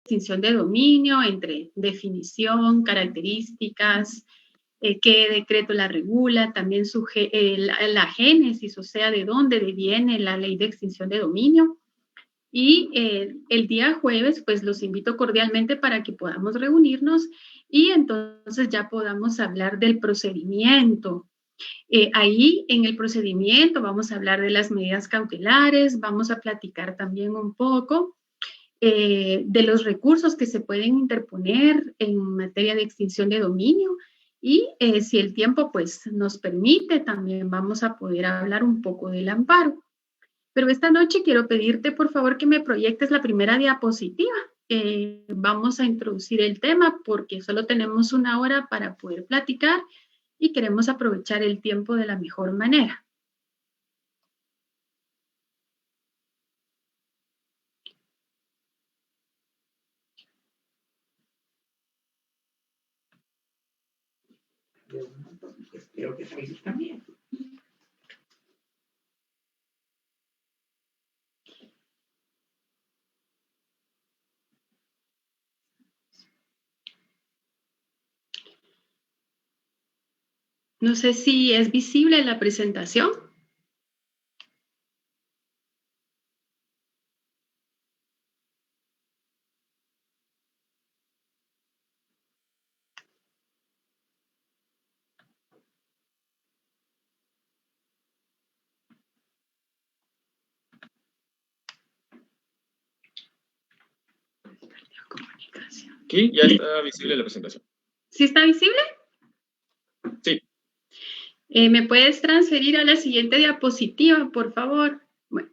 extinción de dominio entre definición, características, qué decreto la regula, también la génesis, o sea, de dónde viene la ley de extinción de dominio. Y el día jueves, pues los invito cordialmente para que podamos reunirnos y entonces ya podamos hablar del procedimiento. Ahí en el procedimiento vamos a hablar de las medidas cautelares, vamos a platicar también un poco de los recursos que se pueden interponer en materia de extinción de dominio y si el tiempo pues nos permite, también vamos a poder hablar un poco del amparo. Pero esta noche quiero pedirte, por favor, que me proyectes la primera diapositiva. Vamos a introducir el tema porque solo tenemos una hora para poder platicar y queremos aprovechar el tiempo de la mejor manera. Espero que salga también. No sé si es visible la presentación. Aquí ya está visible la presentación. ¿Sí está visible? Sí. ¿Me puedes transferir a la siguiente diapositiva, por favor? Bueno,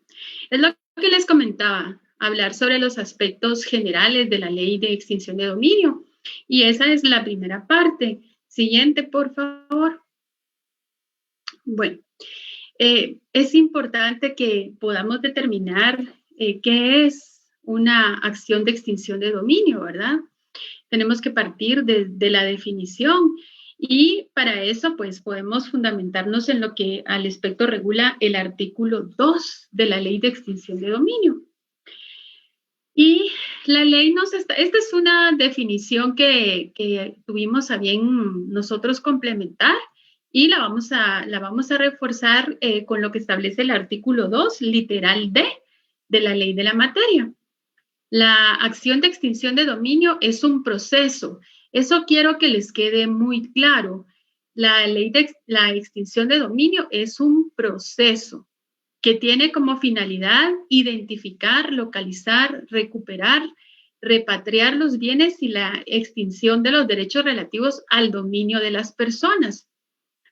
es lo que les comentaba, hablar sobre los aspectos generales de la ley de extinción de dominio. Y esa es la primera parte. Siguiente, por favor. Bueno, es importante que podamos determinar qué es una acción de extinción de dominio, ¿verdad? Tenemos que partir de la definición y para eso pues podemos fundamentarnos en lo que al respecto regula el artículo 2 de la ley de extinción de dominio. Y la ley esta es una definición que tuvimos a bien nosotros complementar y la vamos a reforzar con lo que establece el artículo 2, literal D, de la ley de la materia. La acción de extinción de dominio es un proceso. Eso quiero que les quede muy claro. La ley de la extinción de dominio es un proceso que tiene como finalidad identificar, localizar, recuperar, repatriar los bienes y la extinción de los derechos relativos al dominio de las personas,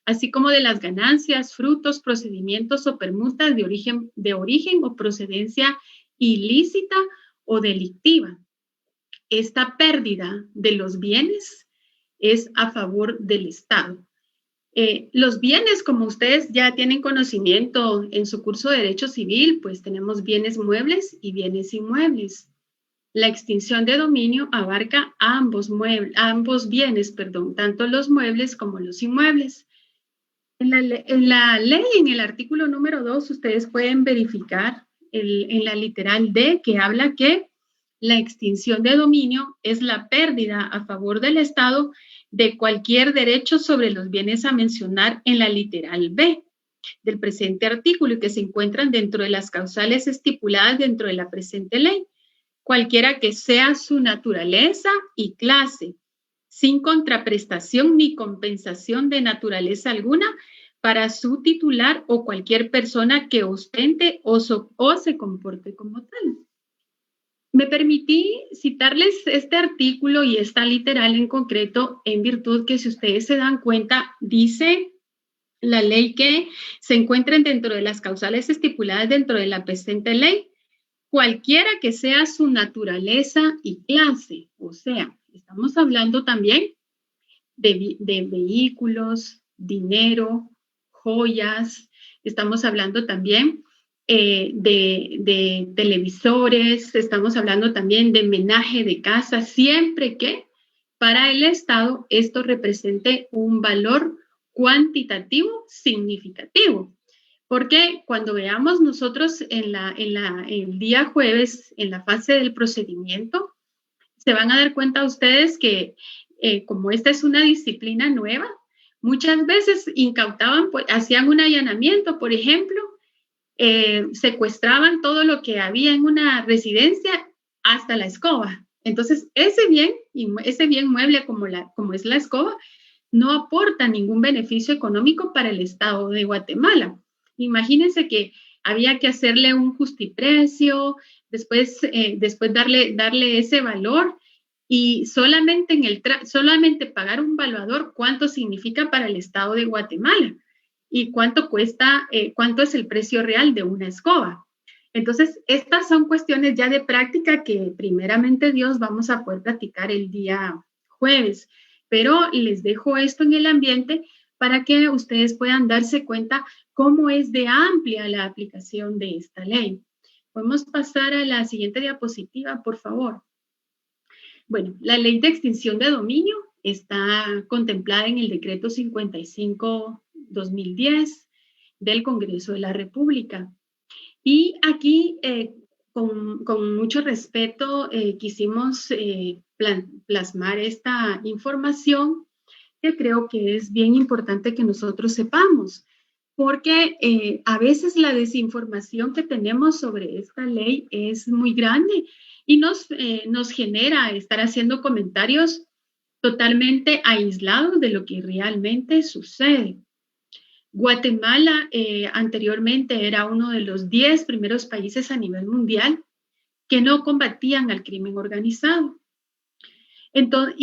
así como de las ganancias, frutos, procedimientos o permutas de origen o procedencia ilícita o delictiva. Esta pérdida de los bienes es a favor del Estado. Los bienes, como ustedes ya tienen conocimiento en su curso de Derecho Civil, pues tenemos bienes muebles y bienes inmuebles. La extinción de dominio abarca ambos bienes, tanto los muebles como los inmuebles. En la ley, en el artículo número 2, ustedes pueden verificar en la literal D que habla que la extinción de dominio es la pérdida a favor del Estado de cualquier derecho sobre los bienes a mencionar en la literal B del presente artículo y que se encuentran dentro de las causales estipuladas dentro de la presente ley, cualquiera que sea su naturaleza y clase, sin contraprestación ni compensación de naturaleza alguna para su titular o cualquier persona que ostente o se comporte como tal. Me permití citarles este artículo y esta literal en concreto en virtud que, si ustedes se dan cuenta, dice la ley que se encuentren dentro de las causales estipuladas dentro de la presente ley, cualquiera que sea su naturaleza y clase. O sea, estamos hablando también de vehículos, dinero, joyas, estamos hablando también de televisores, estamos hablando también de menaje de casa, siempre que para el Estado esto represente un valor cuantitativo significativo. Porque cuando veamos nosotros el día jueves, en la fase del procedimiento, se van a dar cuenta ustedes que como esta es una disciplina nueva, muchas veces incautaban, pues, hacían un allanamiento, por ejemplo, secuestraban todo lo que había en una residencia hasta la escoba. Entonces, ese bien mueble como es la escoba, no aporta ningún beneficio económico para el Estado de Guatemala. Imagínense que había que hacerle un justiprecio, después darle ese valor y solamente pagar un valuador, ¿cuánto significa para el Estado de Guatemala? Y cuánto cuesta, cuánto es el precio real de una escoba. Entonces, estas son cuestiones ya de práctica que primeramente Dios vamos a poder platicar el día jueves, pero les dejo esto en el ambiente para que ustedes puedan darse cuenta cómo es de amplia la aplicación de esta ley. Podemos pasar a la siguiente diapositiva, por favor. Bueno, la ley de extinción de dominio está contemplada en el decreto 55/2010 del Congreso de la República. Y aquí, con mucho respeto, quisimos plasmar esta información que creo que es bien importante que nosotros sepamos, porque a veces la desinformación que tenemos sobre esta ley es muy grande y nos genera estar haciendo comentarios totalmente aislados de lo que realmente sucede. Guatemala anteriormente era uno de los 10 primeros países a nivel mundial que no combatían al crimen organizado. Entonces,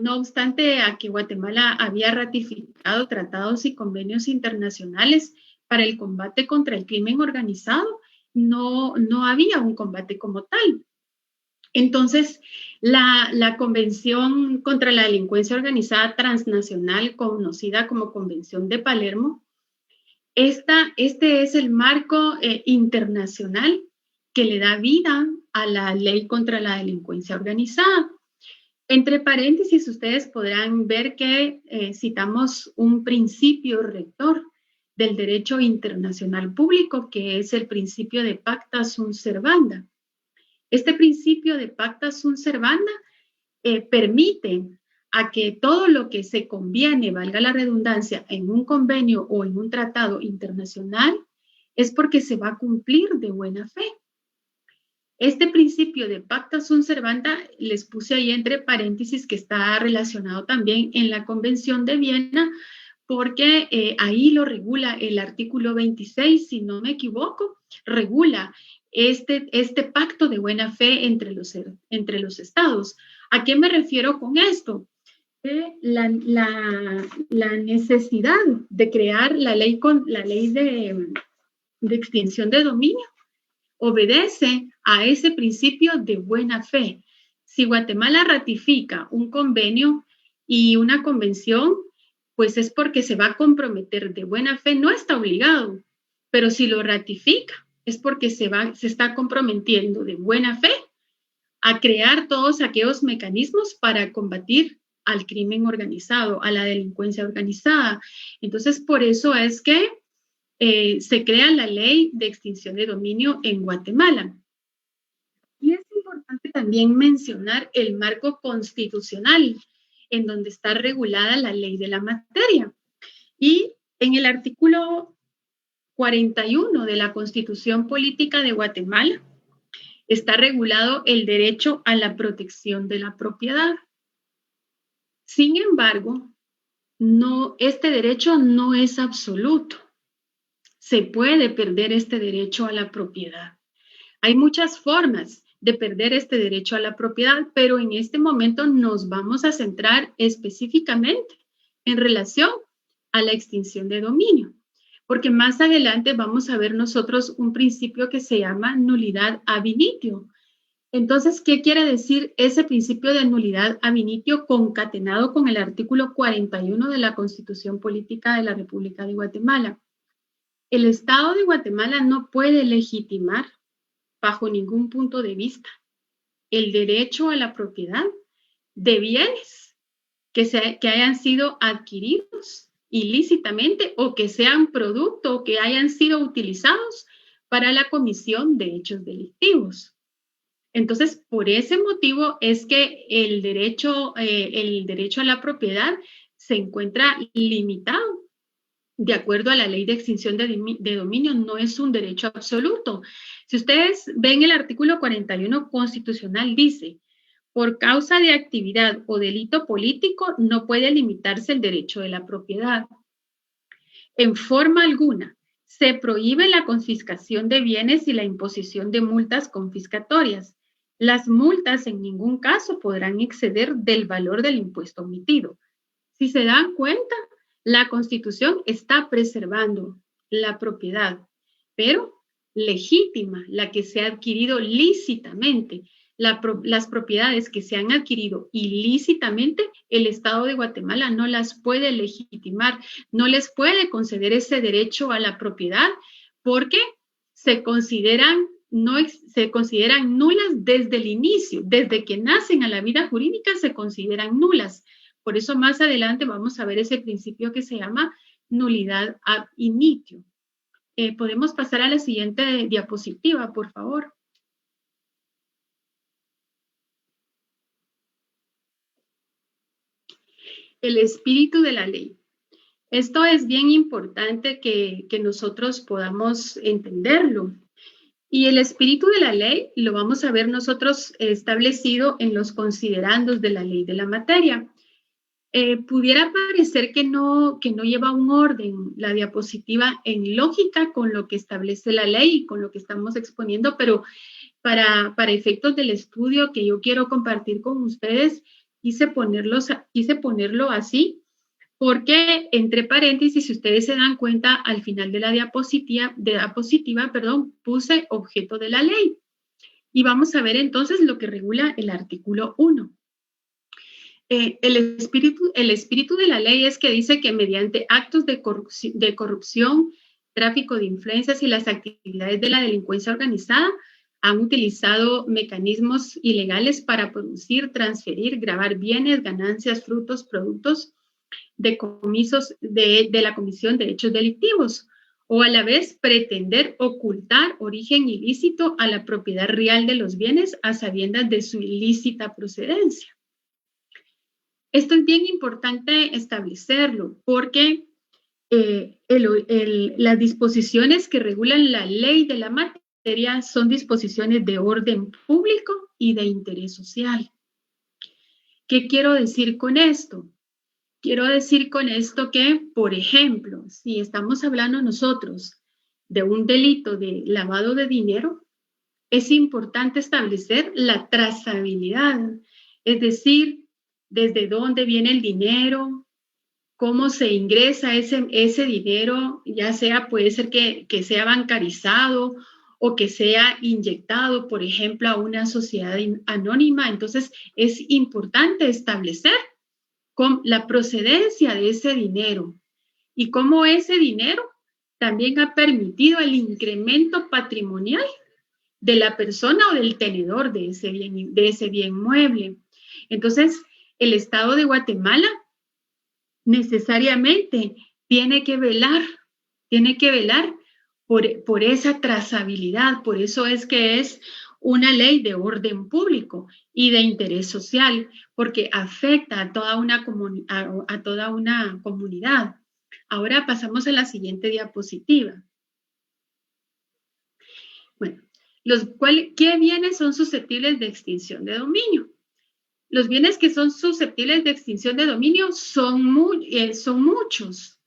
no obstante a que Guatemala había ratificado tratados y convenios internacionales para el combate contra el crimen organizado, no había un combate como tal. Entonces, la Convención contra la Delincuencia Organizada Transnacional, conocida como Convención de Palermo, este es el marco internacional que le da vida a la ley contra la delincuencia organizada. Entre paréntesis, ustedes podrán ver que citamos un principio rector del derecho internacional público, que es el principio de pacta sunt servanda. Este principio de pacta sunt servanda permite a que todo lo que se conviene, valga la redundancia, en un convenio o en un tratado internacional, es porque se va a cumplir de buena fe. Este principio de pacta sunt servanda, les puse ahí entre paréntesis que está relacionado también en la Convención de Viena, porque ahí lo regula el artículo 26, si no me equivoco, regula este pacto de buena fe entre los estados. ¿A qué me refiero con esto? La necesidad de crear la ley de extinción de dominio obedece a ese principio de buena fe. Si Guatemala ratifica un convenio y una convención, pues es porque se va a comprometer de buena fe, no está obligado, pero si lo ratifica, es porque se está comprometiendo de buena fe a crear todos aquellos mecanismos para combatir al crimen organizado, a la delincuencia organizada. Entonces, por eso es que se crea la ley de extinción de dominio en Guatemala. Y es importante también mencionar el marco constitucional en donde está regulada la ley de la materia. Y en el artículo 41 de la Constitución Política de Guatemala está regulado el derecho a la protección de la propiedad. Sin embargo, este derecho no es absoluto. Se puede perder este derecho a la propiedad. Hay muchas formas de perder este derecho a la propiedad, pero en este momento nos vamos a centrar específicamente en relación a la extinción de dominio, porque más adelante vamos a ver nosotros un principio que se llama nulidad ab initio. Entonces, ¿qué quiere decir ese principio de nulidad ab initio concatenado con el artículo 41 de la Constitución Política de la República de Guatemala? El Estado de Guatemala no puede legitimar bajo ningún punto de vista el derecho a la propiedad de bienes que hayan sido adquiridos ilícitamente o que sean producto o que hayan sido utilizados para la comisión de hechos delictivos. Entonces, por ese motivo es que el derecho a la propiedad se encuentra limitado. De acuerdo a la ley de extinción de dominio, no es un derecho absoluto. Si ustedes ven el artículo 41 constitucional, dice, por causa de actividad o delito político, no puede limitarse el derecho de la propiedad. En forma alguna, se prohíbe la confiscación de bienes y la imposición de multas confiscatorias. Las multas en ningún caso podrán exceder del valor del impuesto omitido. Si se dan cuenta, la Constitución está preservando la propiedad, pero legítima, la que se ha adquirido lícitamente. Las propiedades que se han adquirido ilícitamente, el Estado de Guatemala no las puede legitimar, no les puede conceder ese derecho a la propiedad porque se consideran nulas desde el inicio, desde que nacen a la vida jurídica se consideran nulas. Por eso más adelante vamos a ver ese principio que se llama nulidad ab initio. Podemos pasar a la siguiente diapositiva, por favor. El espíritu de la ley. Esto es bien importante que nosotros podamos entenderlo. Y el espíritu de la ley lo vamos a ver nosotros establecido en los considerandos de la ley de la materia. Pudiera parecer que no lleva un orden la diapositiva en lógica con lo que establece la ley y con lo que estamos exponiendo, pero para efectos del estudio que yo quiero compartir con ustedes, quise ponerlo así, porque entre paréntesis, si ustedes se dan cuenta, al final de la diapositiva, puse objeto de la ley. Y vamos a ver entonces lo que regula el artículo 1. El espíritu de la ley es que dice que mediante actos de corrupción, tráfico de influencias y las actividades de la delincuencia organizada, han utilizado mecanismos ilegales para producir, transferir, gravar bienes, ganancias, frutos, productos, decomisos de la comisión de hechos delictivos, o a la vez pretender ocultar origen ilícito a la propiedad real de los bienes a sabiendas de su ilícita procedencia. Esto es bien importante establecerlo porque las disposiciones que regulan la ley de la materia son disposiciones de orden público y de interés social. ¿Qué quiero decir con esto? Quiero decir con esto que, por ejemplo, si estamos hablando nosotros de un delito de lavado de dinero, es importante establecer la trazabilidad, es decir, desde dónde viene el dinero, cómo se ingresa ese dinero, ya sea, puede ser que sea bancarizado o que sea inyectado, por ejemplo, a una sociedad anónima. Entonces, es importante establecer con la procedencia de ese dinero y cómo ese dinero también ha permitido el incremento patrimonial de la persona o del tenedor de ese bien mueble. Entonces, el Estado de Guatemala necesariamente tiene que velar por esa trazabilidad. Por eso es que es una ley de orden público y de interés social, porque afecta a toda una comunidad. Ahora pasamos a la siguiente diapositiva. Bueno, ¿qué bienes son susceptibles de extinción de dominio? Los bienes que son susceptibles de extinción de dominio son muchos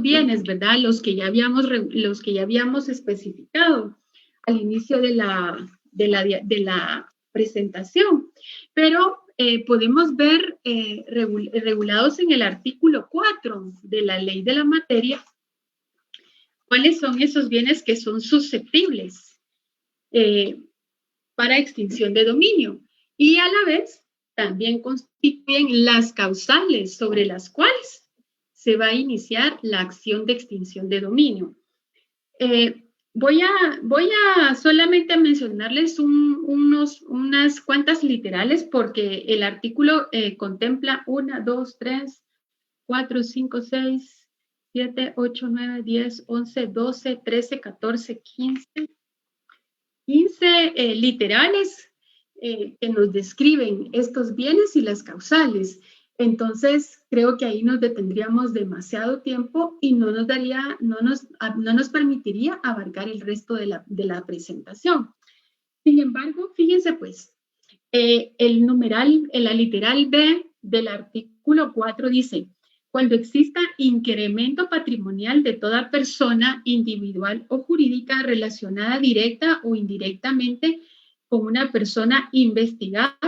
bienes, ¿verdad? Los que ya habíamos especificado al inicio de la presentación. Pero podemos ver regulados en el artículo 4 de la ley de la materia cuáles son esos bienes que son susceptibles para extinción de dominio. Y a la vez también constituyen las causales sobre las cuales se va a iniciar la acción de extinción de dominio. Voy a solamente mencionarles unas cuantas literales porque el artículo contempla 1, 2, 3, 4, 5, 6, 7, 8, 9, 10, 11, 12, 13, 14, 15, 15 literales que nos describen estos bienes y las causales. Entonces, creo que ahí nos detendríamos demasiado tiempo y no nos permitiría abarcar el resto de la presentación. Sin embargo, fíjense pues, la literal B del artículo 4 dice, cuando exista incremento patrimonial de toda persona individual o jurídica relacionada directa o indirectamente con una persona investigada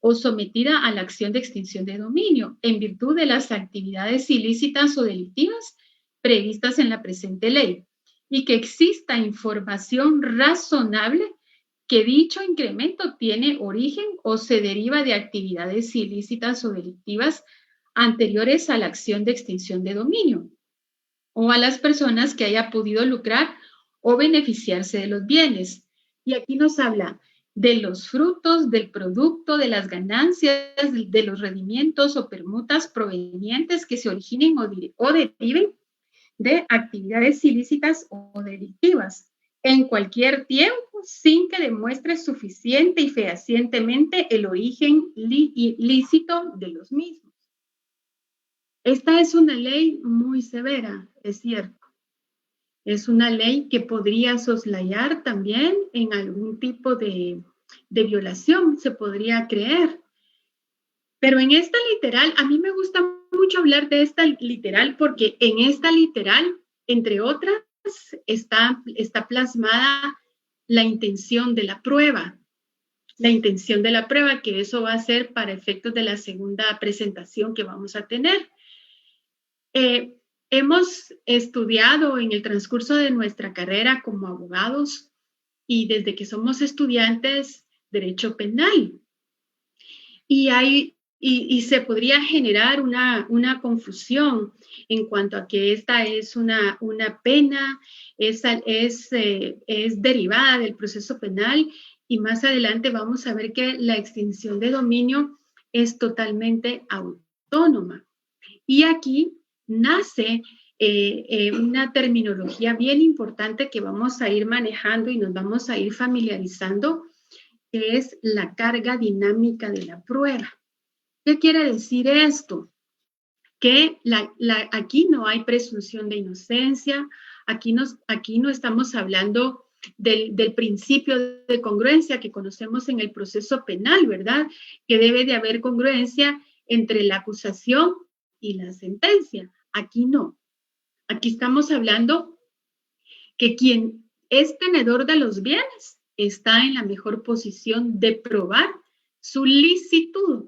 o sometida a la acción de extinción de dominio en virtud de las actividades ilícitas o delictivas previstas en la presente ley y que exista información razonable que dicho incremento tiene origen o se deriva de actividades ilícitas o delictivas anteriores a la acción de extinción de dominio o a las personas que haya podido lucrar o beneficiarse de los bienes. Y aquí nos habla de los frutos, del producto, de las ganancias, de los rendimientos o permutas provenientes que se originen o deriven de actividades ilícitas o delictivas en cualquier tiempo sin que demuestre suficiente y fehacientemente el origen lícito de los mismos. Esta es una ley muy severa, es cierto. Es una ley que podría soslayar también en algún tipo de violación, se podría creer. Pero en esta literal, a mí me gusta mucho hablar de esta literal porque en esta literal, entre otras, está plasmada la intención de la prueba. La intención de la prueba, que eso va a ser para efectos de la segunda presentación que vamos a tener. Hemos estudiado en el transcurso de nuestra carrera como abogados y desde que somos estudiantes derecho penal. Y se podría generar una confusión en cuanto a que esta es una pena, es derivada del proceso penal y más adelante vamos a ver que la extinción de dominio es totalmente autónoma. Y aquí nace una terminología bien importante que vamos a ir manejando y nos vamos a ir familiarizando, que es la carga dinámica de la prueba. ¿Qué quiere decir esto? Que aquí no hay presunción de inocencia, aquí no estamos hablando del principio de congruencia que conocemos en el proceso penal, ¿verdad? Que debe de haber congruencia entre la acusación y la sentencia. Aquí no. Aquí estamos hablando que quien es tenedor de los bienes está en la mejor posición de probar su licitud.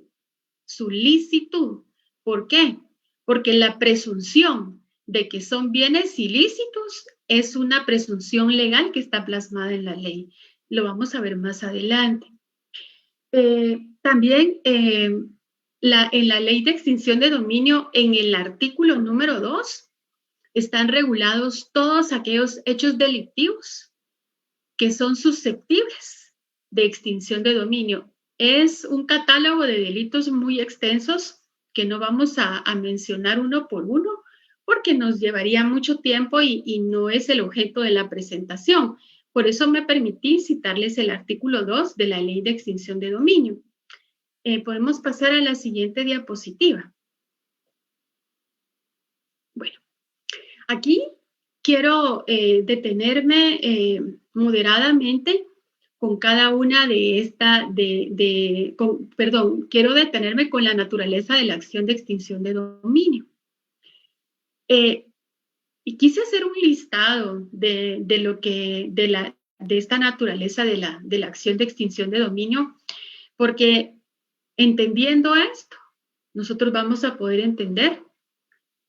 Su licitud. ¿Por qué? Porque la presunción de que son bienes ilícitos es una presunción legal que está plasmada en la ley. Lo vamos a ver más adelante. También en la ley de extinción de dominio, en el artículo número 2, están regulados todos aquellos hechos delictivos que son susceptibles de extinción de dominio. Es un catálogo de delitos muy extensos que no vamos a mencionar uno por uno porque nos llevaría mucho tiempo y no es el objeto de la presentación. Por eso me permití citarles el artículo 2 de la Ley de Extinción de Dominio. Podemos pasar a la siguiente diapositiva. Bueno, aquí quiero detenerme moderadamente con cada una de quiero detenerme con la naturaleza de la acción de extinción de dominio. Y quise hacer un listado de esta naturaleza de la acción de extinción de dominio, porque entendiendo esto, nosotros vamos a poder entender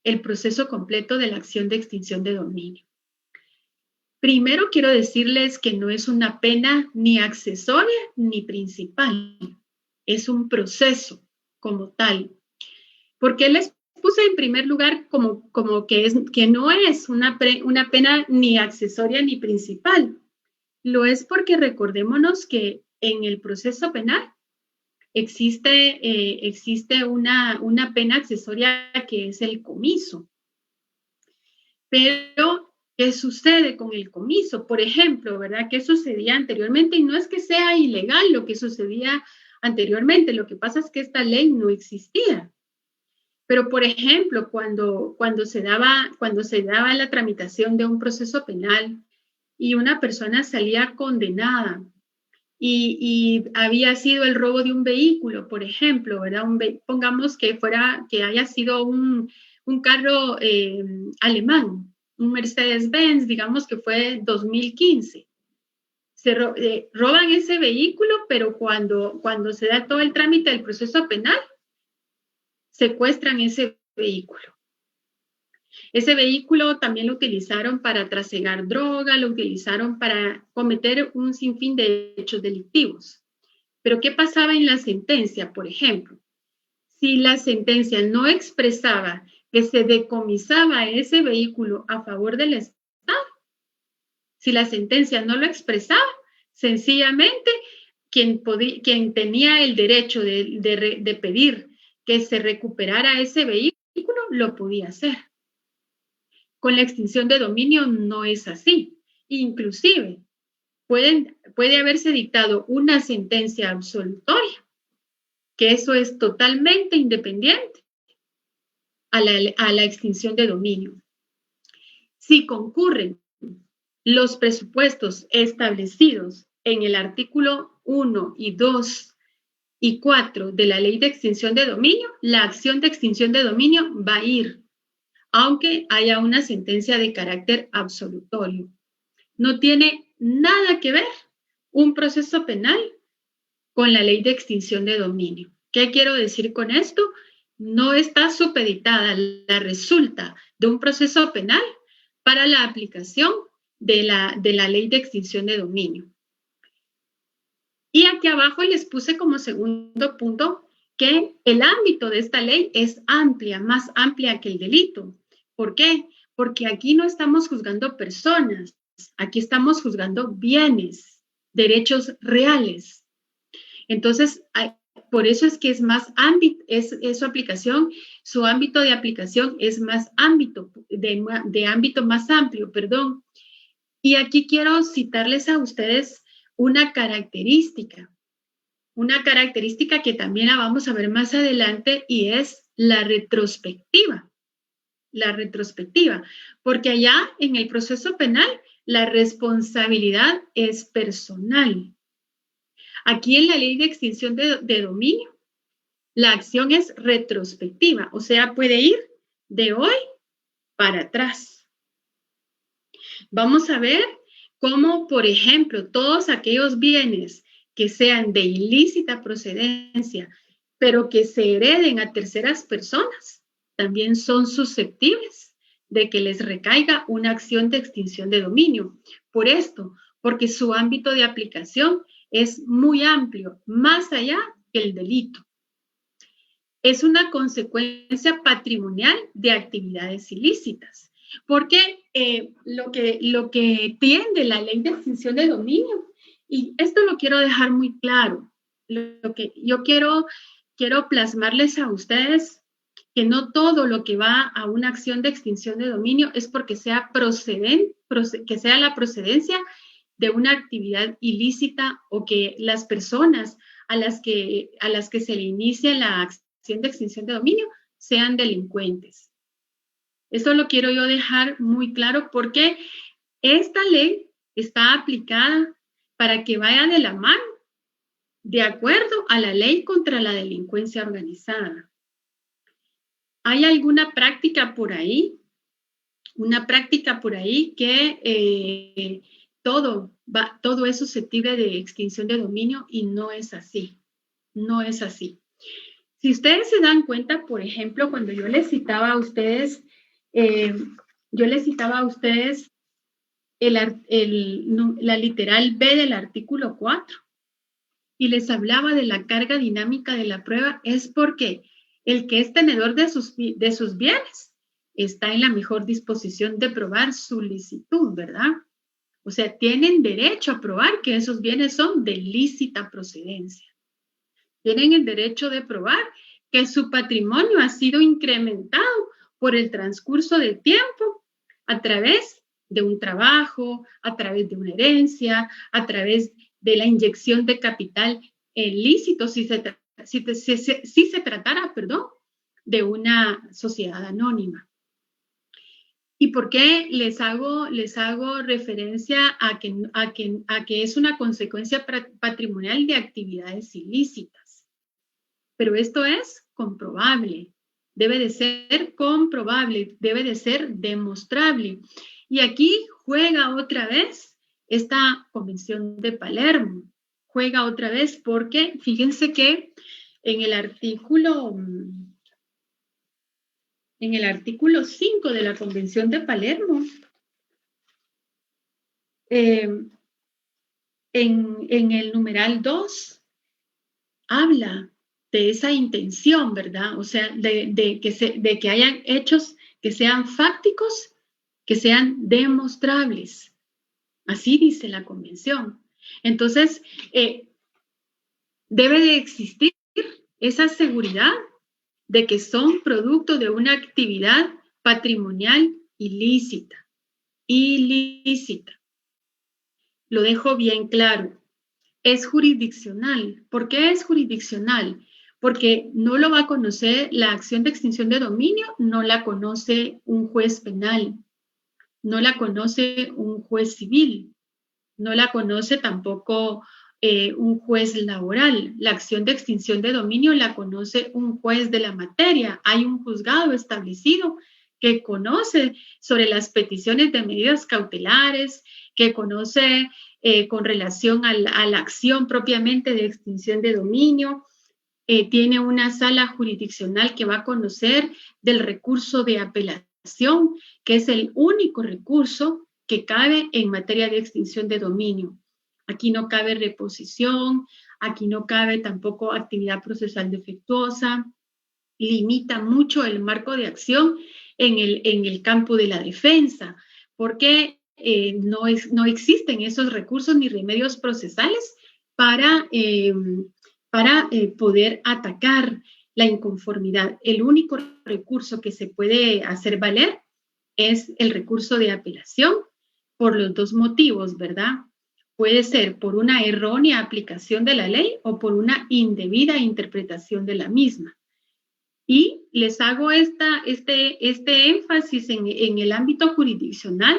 el proceso completo de la acción de extinción de dominio. Primero quiero decirles que no es una pena ni accesoria ni principal, es un proceso como tal. ¿Por qué les puse en primer lugar como que no es una pena ni accesoria ni principal? Lo es porque recordémonos que en el proceso penal existe una pena accesoria que es el comiso. Pero ¿Qué sucede con el comiso? Por ejemplo, ¿verdad? ¿Qué sucedía anteriormente? Y no es que sea ilegal lo que sucedía anteriormente, lo que pasa es que esta ley no existía. Pero, por ejemplo, cuando se daba la tramitación de un proceso penal y una persona salía condenada y había sido el robo de un vehículo, por ejemplo, ¿verdad? Pongamos que haya sido un carro alemán, un Mercedes-Benz, digamos que fue 2015. Roban ese vehículo, pero cuando se da todo el trámite del proceso penal, secuestran ese vehículo. Ese vehículo también lo utilizaron para trasegar droga, lo utilizaron para cometer un sinfín de hechos delictivos. Pero ¿qué pasaba en la sentencia, por ejemplo? Si la sentencia no expresaba que se decomisaba ese vehículo a favor del Estado, si la sentencia no lo expresaba, sencillamente quien tenía el derecho de pedir que se recuperara ese vehículo, lo podía hacer. Con la extinción de dominio no es así. Inclusive, puede haberse dictado una sentencia absolutoria, que eso es totalmente independiente a la extinción de dominio. Si concurren los presupuestos establecidos en el artículo 1 y 2 y 4 de la Ley de Extinción de Dominio, la acción de extinción de dominio va a ir, aunque haya una sentencia de carácter absolutorio. No tiene nada que ver un proceso penal con la Ley de Extinción de Dominio. ¿Qué quiero decir con esto? No está supeditada la resulta de un proceso penal para la aplicación de la Ley de Extinción de Dominio. Y aquí abajo les puse como segundo punto que el ámbito de esta ley es amplia, más amplia que el delito. ¿Por qué? Porque aquí no estamos juzgando personas, aquí estamos juzgando bienes, derechos reales. Entonces, por eso es que es más ámbito, su ámbito de aplicación es más de ámbito más amplio, perdón. Y aquí quiero citarles a ustedes una característica que también la vamos a ver más adelante y es la retrospectiva. La retrospectiva, porque allá en el proceso penal la responsabilidad es personal. Aquí en la Ley de Extinción de Dominio, la acción es retrospectiva, o sea, puede ir de hoy para atrás. Vamos a ver cómo, por ejemplo, todos aquellos bienes que sean de ilícita procedencia, pero que se hereden a terceras personas, también son susceptibles de que les recaiga una acción de extinción de dominio. Por esto, porque su ámbito de aplicación es muy amplio, más allá que el delito. Es una consecuencia patrimonial de actividades ilícitas, porque lo que tiende la Ley de Extinción de Dominio, y esto lo quiero dejar muy claro, lo que yo quiero plasmarles a ustedes que no todo lo que va a una acción de extinción de dominio es porque sea que sea la procedencia de una actividad ilícita o que las personas a las que se le inicia la acción de extinción de dominio sean delincuentes. Eso lo quiero yo dejar muy claro porque esta ley está aplicada para que vaya de la mano de acuerdo a la ley contra la delincuencia organizada. ¿Hay alguna práctica por ahí? Una práctica por ahí que todo es susceptible de extinción de dominio y no es así. No es así. Si ustedes se dan cuenta, por ejemplo, cuando yo les citaba a ustedes, la literal B del artículo 4 y les hablaba de la carga dinámica de la prueba, es porque el que es tenedor de sus bienes está en la mejor disposición de probar su licitud, ¿verdad? O sea, tienen derecho a probar que esos bienes son de lícita procedencia. Tienen el derecho de probar que su patrimonio ha sido incrementado por el transcurso del tiempo a través de un trabajo, a través de una herencia, a través de la inyección de capital lícito, si se tratara, de una sociedad anónima. ¿Y por qué les hago referencia a que es una consecuencia patrimonial de actividades ilícitas? Pero esto es comprobable, debe de ser comprobable, debe de ser demostrable. Y aquí juega otra vez esta Convención de Palermo, juega otra vez porque fíjense que en el artículo 5 de la Convención de Palermo, en el numeral 2, habla de esa intención, ¿verdad? O sea, de que hayan hechos que sean fácticos, que sean demostrables. Así dice la Convención. Entonces, debe de existir esa seguridad de que son producto de una actividad patrimonial ilícita. Lo dejo bien claro. Es jurisdiccional. ¿Por qué es jurisdiccional? Porque no lo va a conocer la acción de extinción de dominio, no la conoce un juez penal, no la conoce un juez civil, no la conoce tampoco un juez laboral. La acción de extinción de dominio la conoce un juez de la materia. Hay un juzgado establecido que conoce sobre las peticiones de medidas cautelares, que conoce con relación a la acción propiamente de extinción de dominio. Tiene una sala jurisdiccional que va a conocer del recurso de apelación, que es el único recurso que cabe en materia de extinción de dominio. Aquí no cabe reposición, aquí no cabe tampoco actividad procesal defectuosa, limita mucho el marco de acción en el campo de la defensa, porque no existen esos recursos ni remedios procesales para poder atacar la inconformidad. El único recurso que se puede hacer valer es el recurso de apelación por los dos motivos, ¿verdad? Puede ser por una errónea aplicación de la ley o por una indebida interpretación de la misma. Y les hago este énfasis en el ámbito jurisdiccional,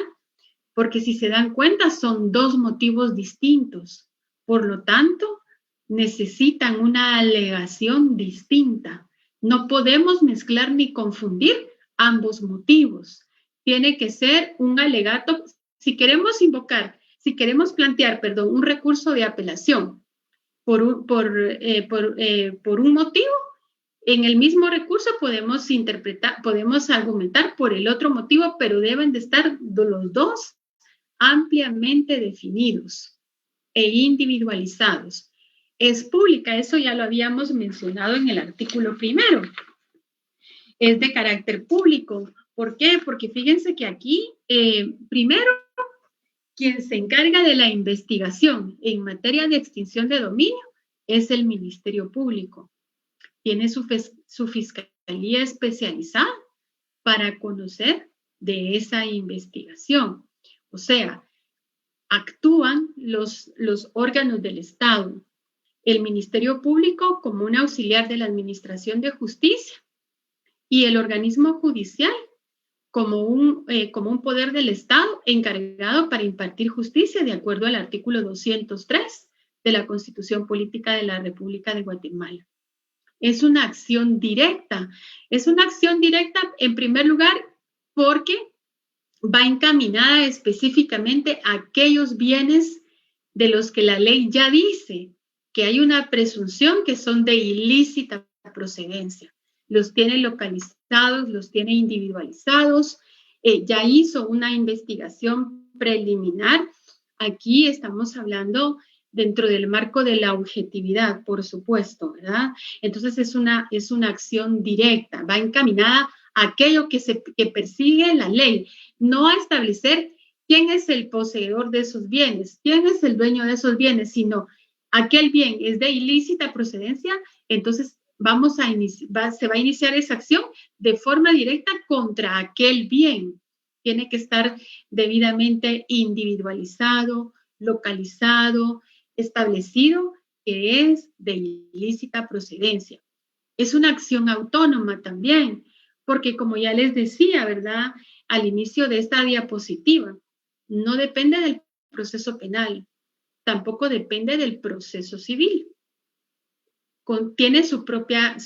porque si se dan cuenta son dos motivos distintos. Por lo tanto, necesitan una alegación distinta. No podemos mezclar ni confundir ambos motivos. Tiene que ser un alegato. Si queremos plantear, un recurso de apelación por un motivo, en el mismo recurso podemos argumentar por el otro motivo, pero deben de estar los dos ampliamente definidos e individualizados. Es pública, eso ya lo habíamos mencionado en el artículo 1. Es de carácter público. ¿Por qué? Porque fíjense que aquí, primero, quien se encarga de la investigación en materia de extinción de dominio es el Ministerio Público. Tiene su fiscalía especializada para conocer de esa investigación. O sea, actúan los órganos del Estado, el Ministerio Público como un auxiliar de la Administración de Justicia y el organismo judicial como un poder del Estado encargado para impartir justicia de acuerdo al artículo 203 de la Constitución Política de la República de Guatemala. Es una acción directa. Es una acción directa, en primer lugar, porque va encaminada específicamente a aquellos bienes de los que la ley ya dice que hay una presunción que son de ilícita procedencia. Los tiene localizados, los tiene individualizados, ya hizo una investigación preliminar. Aquí estamos hablando dentro del marco de la objetividad, por supuesto, ¿verdad? Entonces es una acción directa, va encaminada a aquello que persigue la ley, no a establecer quién es el poseedor de esos bienes, quién es el dueño de esos bienes, sino aquel bien es de ilícita procedencia, entonces se va a iniciar esa acción de forma directa contra aquel bien. tiene que estar debidamente individualizado, localizado, establecido que es de ilícita procedencia. Es una acción autónoma también, porque como ya les decía, ¿verdad? Al inicio de esta diapositiva, no depende del proceso penal, tampoco depende del proceso civil. Tiene su propia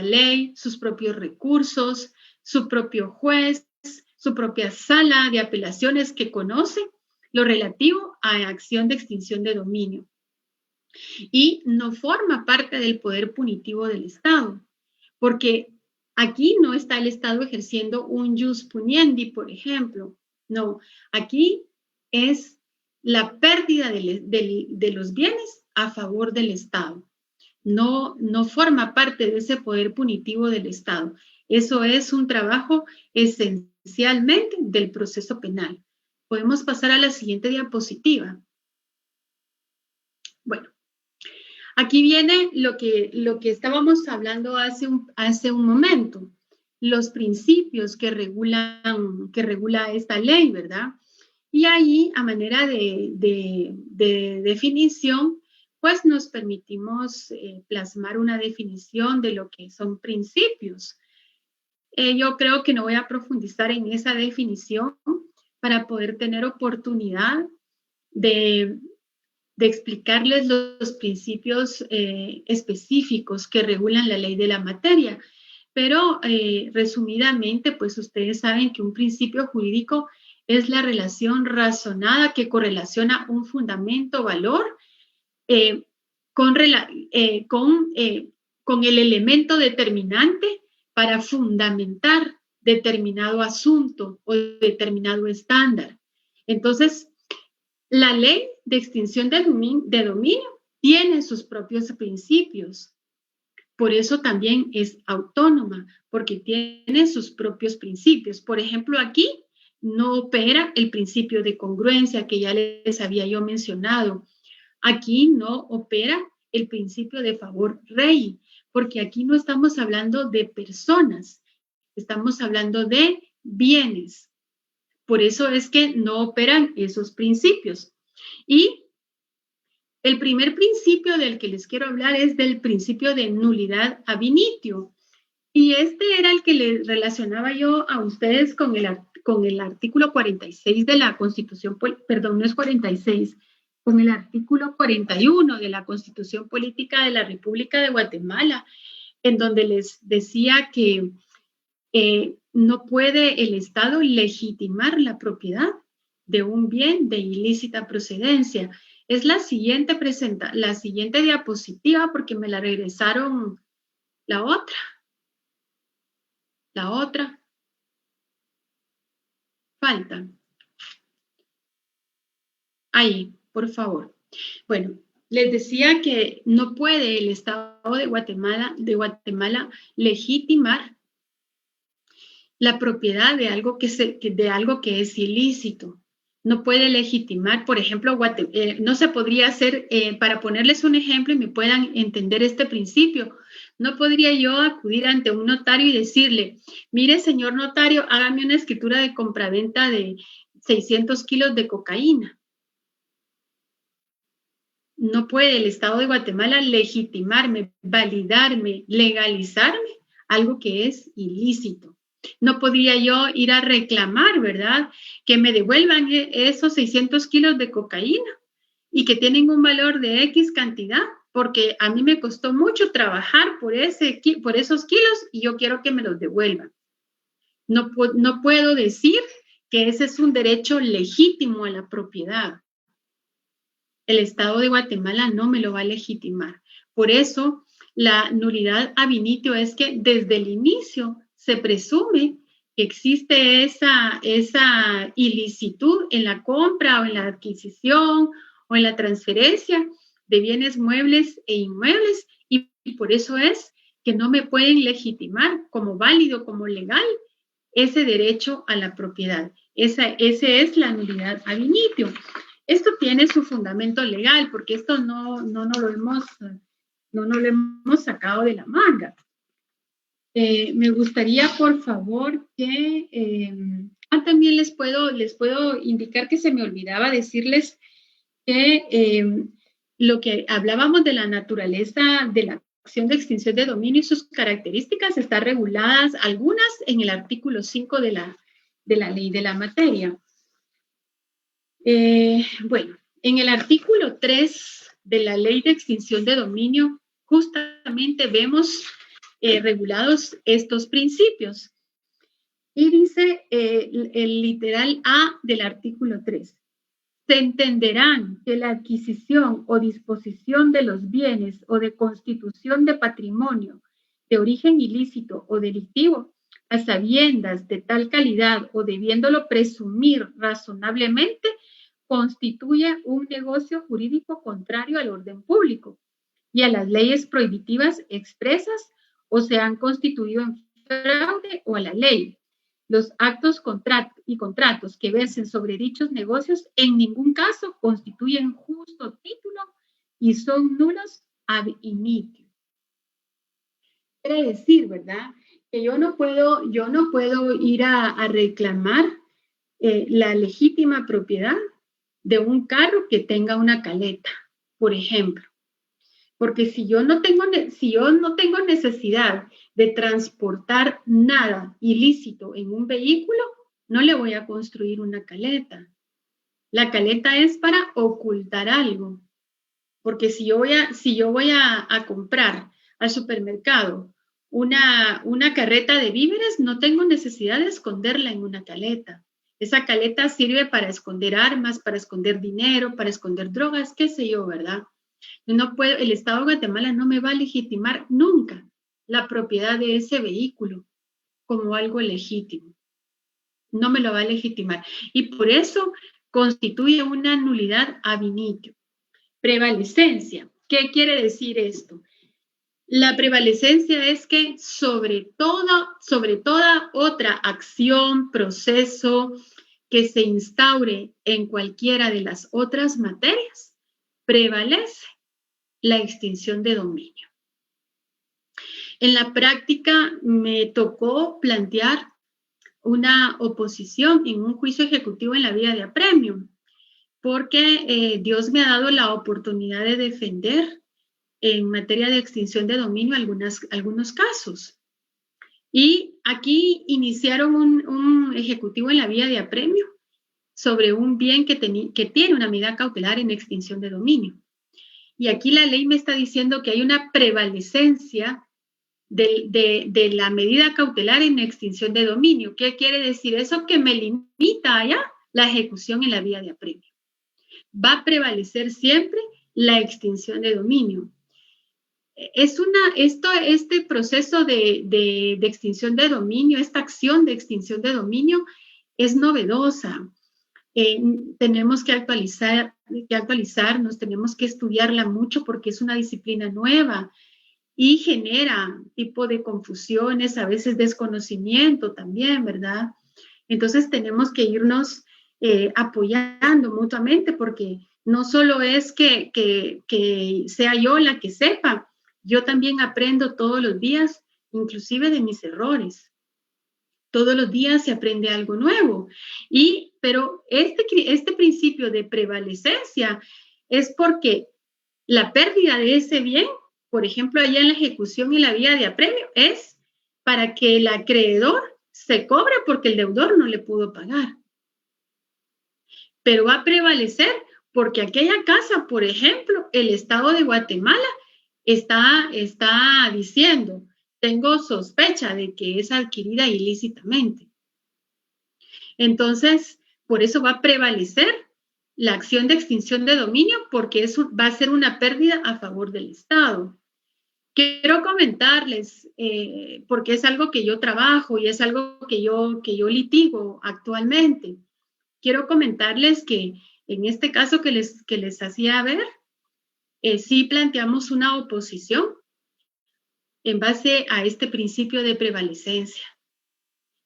ley, sus propios recursos, su propio juez, su propia sala de apelaciones que conoce lo relativo a acción de extinción de dominio. Y no forma parte del poder punitivo del Estado, porque aquí no está el Estado ejerciendo un jus puniendi, por ejemplo. No, aquí es la pérdida de los bienes a favor del Estado. No forma parte de ese poder punitivo del Estado. Eso es un trabajo esencialmente del proceso penal. Podemos pasar a la siguiente diapositiva. Bueno, aquí viene lo que estábamos hablando hace un momento, los principios que regula esta ley, ¿verdad? Y ahí, a manera de definición, pues nos permitimos plasmar una definición de lo que son principios. Yo creo que no voy a profundizar en esa definición para poder tener oportunidad de explicarles los principios específicos que regulan la ley de la materia. Pero resumidamente, pues ustedes saben que un principio jurídico es la relación razonada que correlaciona un fundamento, valor, con el elemento determinante para fundamentar determinado asunto o determinado estándar. Entonces, la ley de extinción de dominio tiene sus propios principios. Por eso también es autónoma, porque tiene sus propios principios. Por ejemplo, aquí no opera el principio de congruencia que ya les había yo mencionado. Aquí no opera el principio de favor rei, porque aquí no estamos hablando de personas, estamos hablando de bienes. Por eso es que no operan esos principios. Y el primer principio del que les quiero hablar es del principio de nulidad ab initio. Y este era el que les relacionaba yo a ustedes con el artículo 46 de la Constitución, perdón, no es 46, con el artículo 41 de la Constitución Política de la República de Guatemala, en donde les decía que no puede el Estado legitimar la propiedad de un bien de ilícita procedencia. Es la siguiente diapositiva porque me la regresaron la otra. Falta. Ahí, por favor. Bueno, les decía que no puede el Estado de Guatemala legitimar la propiedad de algo que es ilícito. No puede legitimar, por ejemplo, no se podría hacer, para ponerles un ejemplo y me puedan entender este principio, no podría yo acudir ante un notario y decirle, mire, señor notario, hágame una escritura de compraventa de 600 kilos de cocaína. No puede el Estado de Guatemala legitimarme, validarme, legalizarme algo que es ilícito. No podría yo ir a reclamar, ¿verdad? Que me devuelvan esos 600 kilos de cocaína y que tienen un valor de X cantidad, porque a mí me costó mucho trabajar por esos kilos y yo quiero que me los devuelvan. No puedo decir que ese es un derecho legítimo a la propiedad. El Estado de Guatemala no me lo va a legitimar. Por eso, la nulidad ab initio es que desde el inicio se presume que existe esa ilicitud en la compra o en la adquisición o en la transferencia de bienes muebles e inmuebles y por eso es que no me pueden legitimar como válido, como legal, ese derecho a la propiedad. Esa es la nulidad ab initio. Esto tiene su fundamento legal porque esto no lo hemos sacado de la manga. Me gustaría, por favor, que También les puedo indicar que se me olvidaba decirles que lo que hablábamos de la naturaleza de la acción de extinción de dominio y sus características están reguladas, algunas en el artículo 5 de la ley de la materia. Bueno, en el artículo 3 de la ley de extinción de dominio, justamente vemos regulados estos principios. Y dice el literal A del artículo 3. Se entenderán que la adquisición o disposición de los bienes o de constitución de patrimonio de origen ilícito o delictivo a sabiendas de tal calidad o debiéndolo presumir razonablemente constituye un negocio jurídico contrario al orden público y a las leyes prohibitivas expresas o se han constituido en fraude o a la ley. Los actos y contratos que versen sobre dichos negocios en ningún caso constituyen justo título y son nulos ab initio. Quiere decir, ¿verdad? Que yo no puedo ir a reclamar la legítima propiedad de un carro que tenga una caleta, por ejemplo. Porque si yo no tengo necesidad de transportar nada ilícito en un vehículo, no le voy a construir una caleta. La caleta es para ocultar algo. Porque si yo voy a comprar al supermercado una carreta de víveres, no tengo necesidad de esconderla en una caleta. Esa caleta sirve para esconder armas, para esconder dinero, para esconder drogas, qué sé yo, ¿verdad? El Estado de Guatemala no me va a legitimar nunca la propiedad de ese vehículo como algo legítimo. No me lo va a legitimar. Y por eso constituye una nulidad ab initio. Prevalecencia. ¿Qué quiere decir esto? La prevalecencia es que sobre toda otra acción, proceso que se instaure en cualquiera de las otras materias, prevalece la extinción de dominio. En la práctica me tocó plantear una oposición en un juicio ejecutivo en la vía de apremio, porque Dios me ha dado la oportunidad de defender en materia de extinción de dominio algunos casos. Y aquí iniciaron un ejecutivo en la vía de apremio sobre un bien que tiene una medida cautelar en extinción de dominio. Y aquí la ley me está diciendo que hay una prevalecencia de la medida cautelar en extinción de dominio. ¿Qué quiere decir eso? Que me limita ya la ejecución en la vía de apremio. Va a prevalecer siempre la extinción de dominio. Este proceso de extinción de dominio, esta acción de extinción de dominio es novedosa. Tenemos que actualizarnos, tenemos que estudiarla mucho porque es una disciplina nueva y genera tipo de confusiones, a veces desconocimiento también, ¿verdad? Entonces tenemos que irnos apoyando mutuamente porque no solo es que sea yo la que sepa, yo también aprendo todos los días, inclusive de mis errores. Todos los días se aprende algo nuevo. Pero este principio de prevalecencia es porque la pérdida de ese bien, por ejemplo, allá en la ejecución y la vía de apremio, es para que el acreedor se cobre porque el deudor no le pudo pagar. Pero va a prevalecer porque aquella casa, por ejemplo, el Estado de Guatemala está diciendo, tengo sospecha de que es adquirida ilícitamente. Entonces, por eso va a prevalecer la acción de extinción de dominio porque eso va a ser una pérdida a favor del Estado. Quiero comentarles, porque es algo que yo trabajo y es algo que yo litigo actualmente. Quiero comentarles que en este caso que les hacía ver, sí planteamos una oposición en base a este principio de prevalecencia.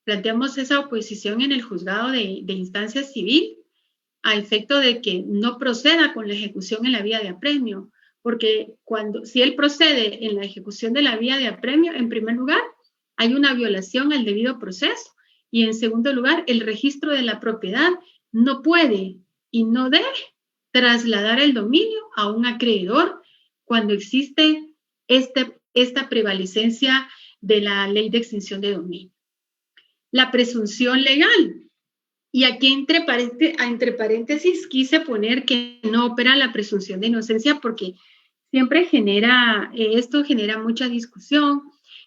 Planteamos esa oposición en el juzgado de instancia civil a efecto de que no proceda con la ejecución en la vía de apremio, porque si él procede en la ejecución de la vía de apremio, en primer lugar, hay una violación al debido proceso Y en segundo lugar, el registro de la propiedad no puede y no debe trasladar el dominio a un acreedor cuando existe esta prevalecencia de la ley de extinción de dominio. La presunción legal. Y aquí entre paréntesis quise poner que no opera la presunción de inocencia porque siempre esto genera mucha discusión.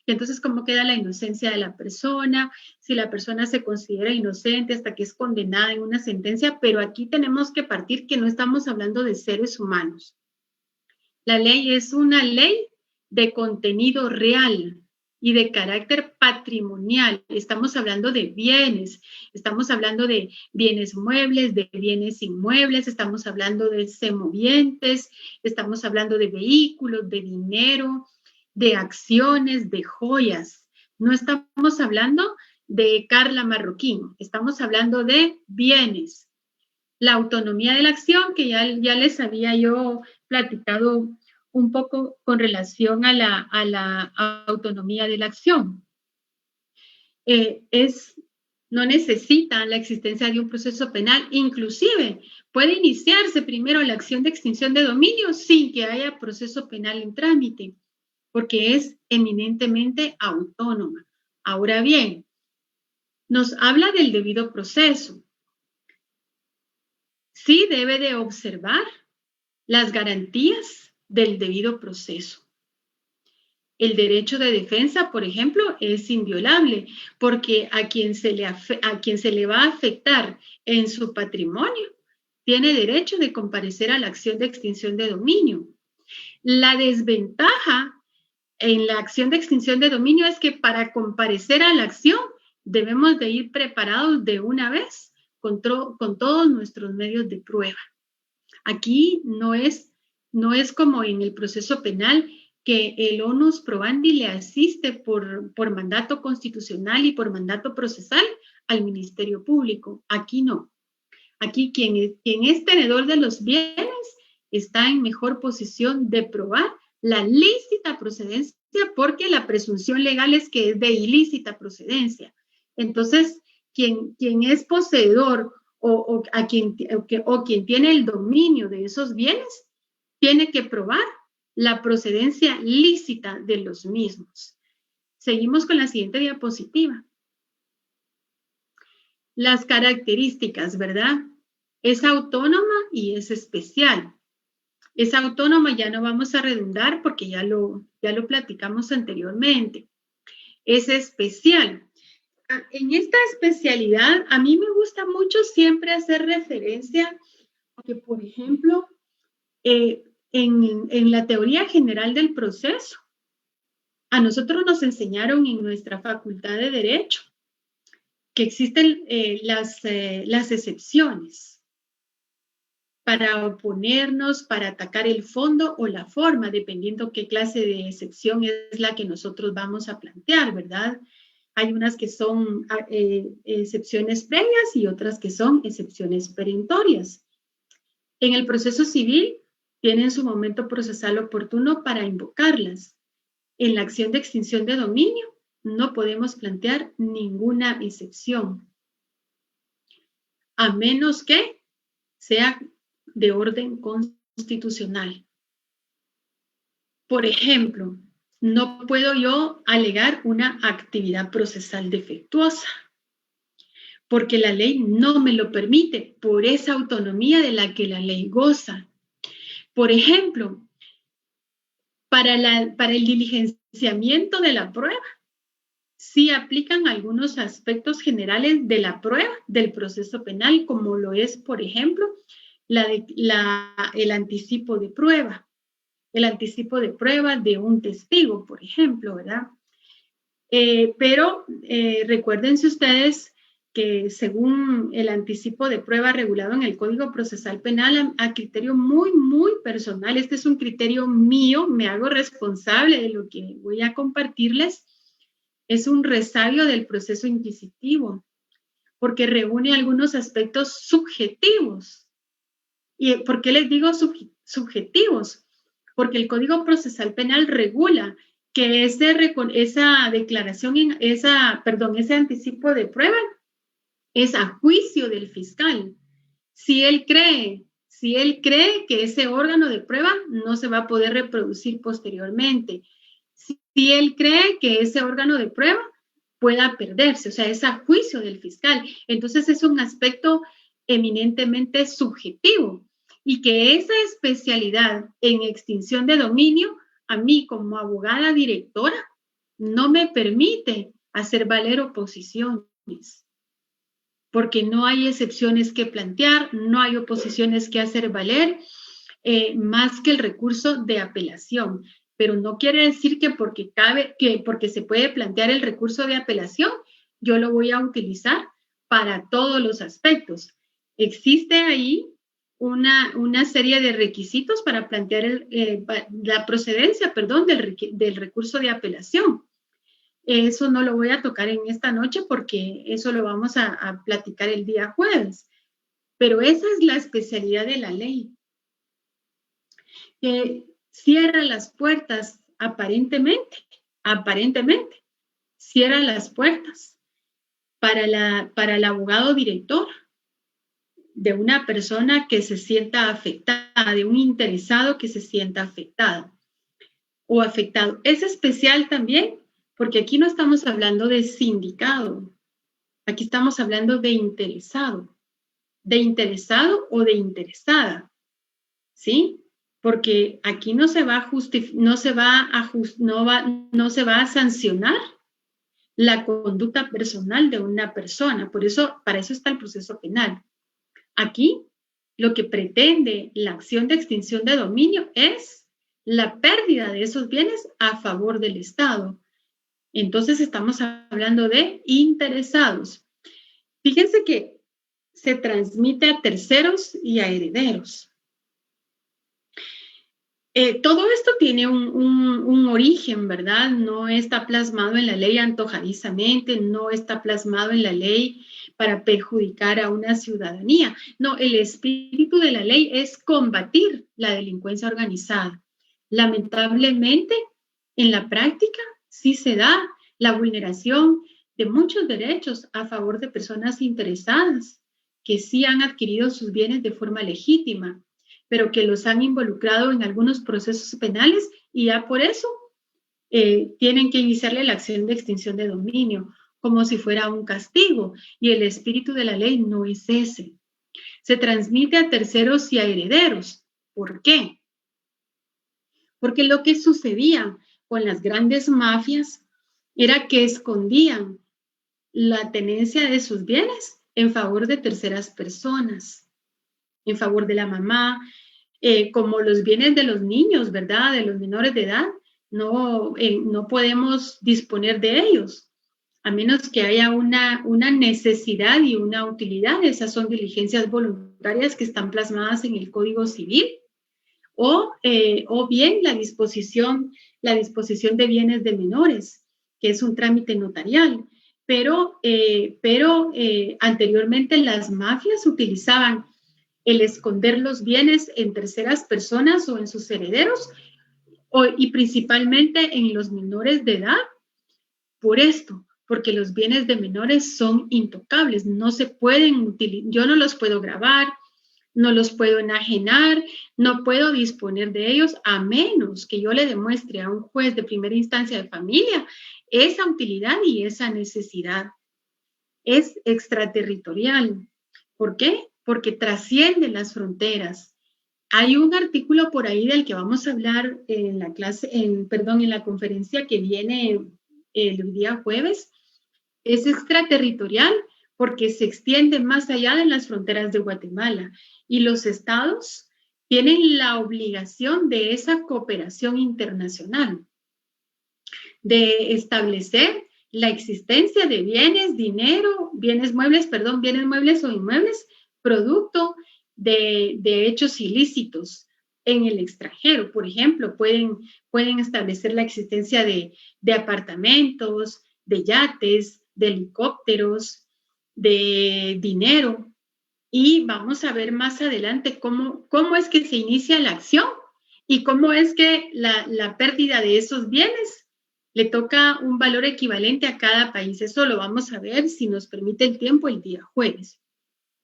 Y entonces, ¿cómo queda la inocencia de la persona? Si la persona se considera inocente hasta que es condenada en una sentencia, pero aquí tenemos que partir que no estamos hablando de seres humanos. La ley es una ley de contenido real y de carácter patrimonial. Estamos hablando de bienes, estamos hablando de bienes muebles, de bienes inmuebles, estamos hablando de semovientes, estamos hablando de vehículos, de dinero, de acciones, de joyas. No estamos hablando de Carla Marroquín, estamos hablando de bienes. La autonomía de la acción, que ya les había yo platicado un poco con relación a la autonomía de la acción. No necesita la existencia de un proceso penal, inclusive puede iniciarse primero la acción de extinción de dominio sin que haya proceso penal en trámite, porque es eminentemente autónoma. Ahora bien, nos habla del debido proceso. Sí debe de observar las garantías del debido proceso. El derecho de defensa, por ejemplo, es inviolable porque a quien se le va a afectar en su patrimonio tiene derecho de comparecer a la acción de extinción de dominio. La desventaja en la acción de extinción de dominio es que para comparecer a la acción debemos de ir preparados de una vez con todos nuestros medios de prueba. Aquí no es como en el proceso penal que el onus probandi le asiste por mandato constitucional y por mandato procesal al Ministerio Público. Aquí no. Aquí quien es tenedor de los bienes está en mejor posición de probar la lícita procedencia porque la presunción legal es que es de ilícita procedencia. Entonces, quien es poseedor o quien tiene el dominio de esos bienes tiene que probar la procedencia lícita de los mismos. Seguimos con la siguiente diapositiva. Las características, ¿verdad? Es autónoma y es especial. Es autónoma, ya no vamos a redundar porque ya lo platicamos anteriormente. Es especial. En esta especialidad, a mí me gusta mucho siempre hacer referencia a que, por ejemplo, en la teoría general del proceso, a nosotros nos enseñaron en nuestra facultad de Derecho que existen las excepciones para oponernos, para atacar el fondo o la forma, dependiendo qué clase de excepción es la que nosotros vamos a plantear, ¿verdad? Hay unas que son excepciones previas y otras que son excepciones perentorias. En el proceso civil, tienen su momento procesal oportuno para invocarlas. En la acción de extinción de dominio, no podemos plantear ninguna excepción, a menos que sea de orden constitucional. Por ejemplo, no puedo yo alegar una actividad procesal defectuosa, porque la ley no me lo permite por esa autonomía de la que la ley goza. Por ejemplo, para el diligenciamiento de la prueba, sí aplican algunos aspectos generales de la prueba del proceso penal, como lo es, por ejemplo, el anticipo de prueba. El anticipo de prueba de un testigo, por ejemplo, ¿verdad? Pero recuérdense ustedes que según el anticipo de prueba regulado en el Código Procesal Penal, a criterio muy, muy personal, este es un criterio mío, me hago responsable de lo que voy a compartirles, es un resabio del proceso inquisitivo, porque reúne algunos aspectos subjetivos. ¿Y por qué les digo subjetivos? Porque el Código Procesal Penal regula que esa declaración, ese anticipo de prueba es a juicio del fiscal. Si él cree que ese órgano de prueba no se va a poder reproducir posteriormente, si él cree que ese órgano de prueba pueda perderse, o sea, es a juicio del fiscal. Entonces es un aspecto eminentemente subjetivo y que esa especialidad en extinción de dominio, a mí como abogada directora, no me permite hacer valer oposiciones, porque no hay excepciones que plantear, no hay oposiciones que hacer valer, más que el recurso de apelación. Pero no quiere decir que porque se puede plantear el recurso de apelación, yo lo voy a utilizar para todos los aspectos. Existe ahí una serie de requisitos para plantear la procedencia, del recurso de apelación. Eso no lo voy a tocar en esta noche porque eso lo vamos a platicar el día jueves. Pero esa es la especialidad de la ley. Que cierra las puertas aparentemente, cierra las puertas para el abogado director de una persona que se sienta afectada, de un interesado que se sienta afectado o afectado. Es especial también porque aquí no estamos hablando de sindicado, aquí estamos hablando de interesado o de interesada, ¿sí? Porque aquí no se va a sancionar la conducta personal de una persona. Para eso está el proceso penal. Aquí, lo que pretende la acción de extinción de dominio es la pérdida de esos bienes a favor del Estado. Entonces, estamos hablando de interesados. Fíjense que se transmite a terceros y a herederos. Todo esto tiene un origen, ¿verdad? No está plasmado en la ley antojadizamente, no está plasmado en la ley para perjudicar a una ciudadanía. No, el espíritu de la ley es combatir la delincuencia organizada. Lamentablemente, en la práctica, sí se da la vulneración de muchos derechos a favor de personas interesadas que sí han adquirido sus bienes de forma legítima, pero que los han involucrado en algunos procesos penales y ya por eso tienen que iniciarle la acción de extinción de dominio, como si fuera un castigo. Y el espíritu de la ley no es ese. Se transmite a terceros y a herederos. ¿Por qué? Porque lo que sucedía con las grandes mafias era que escondían la tenencia de sus bienes en favor de terceras personas, en favor de la mamá, como los bienes de los niños, ¿verdad? De los menores de edad, no podemos disponer de ellos, a menos que haya una necesidad y una utilidad. Esas son diligencias voluntarias que están plasmadas en el Código Civil, o bien la disposición de bienes de menores, que es un trámite notarial. Pero anteriormente las mafias utilizaban el esconder los bienes en terceras personas o en sus herederos, y principalmente en los menores de edad, por esto, porque los bienes de menores son intocables, no se pueden utilizar, yo no los puedo grabar, no los puedo enajenar, no puedo disponer de ellos a menos que yo le demuestre a un juez de primera instancia de familia esa utilidad y esa necesidad. Es extraterritorial. ¿Por qué? Porque trasciende las fronteras. Hay un artículo por ahí del que vamos a hablar en la conferencia que viene el día jueves. Es extraterritorial porque se extiende más allá de las fronteras de Guatemala y los estados tienen la obligación de esa cooperación internacional, de establecer la existencia de bienes, bienes muebles o inmuebles, producto de hechos ilícitos en el extranjero. Por ejemplo, pueden establecer la existencia de apartamentos, de yates, de helicópteros, de dinero. Y vamos a ver más adelante cómo es que se inicia la acción y cómo es que la pérdida de esos bienes le toca un valor equivalente a cada país. Eso lo vamos a ver, si nos permite el tiempo, el día jueves.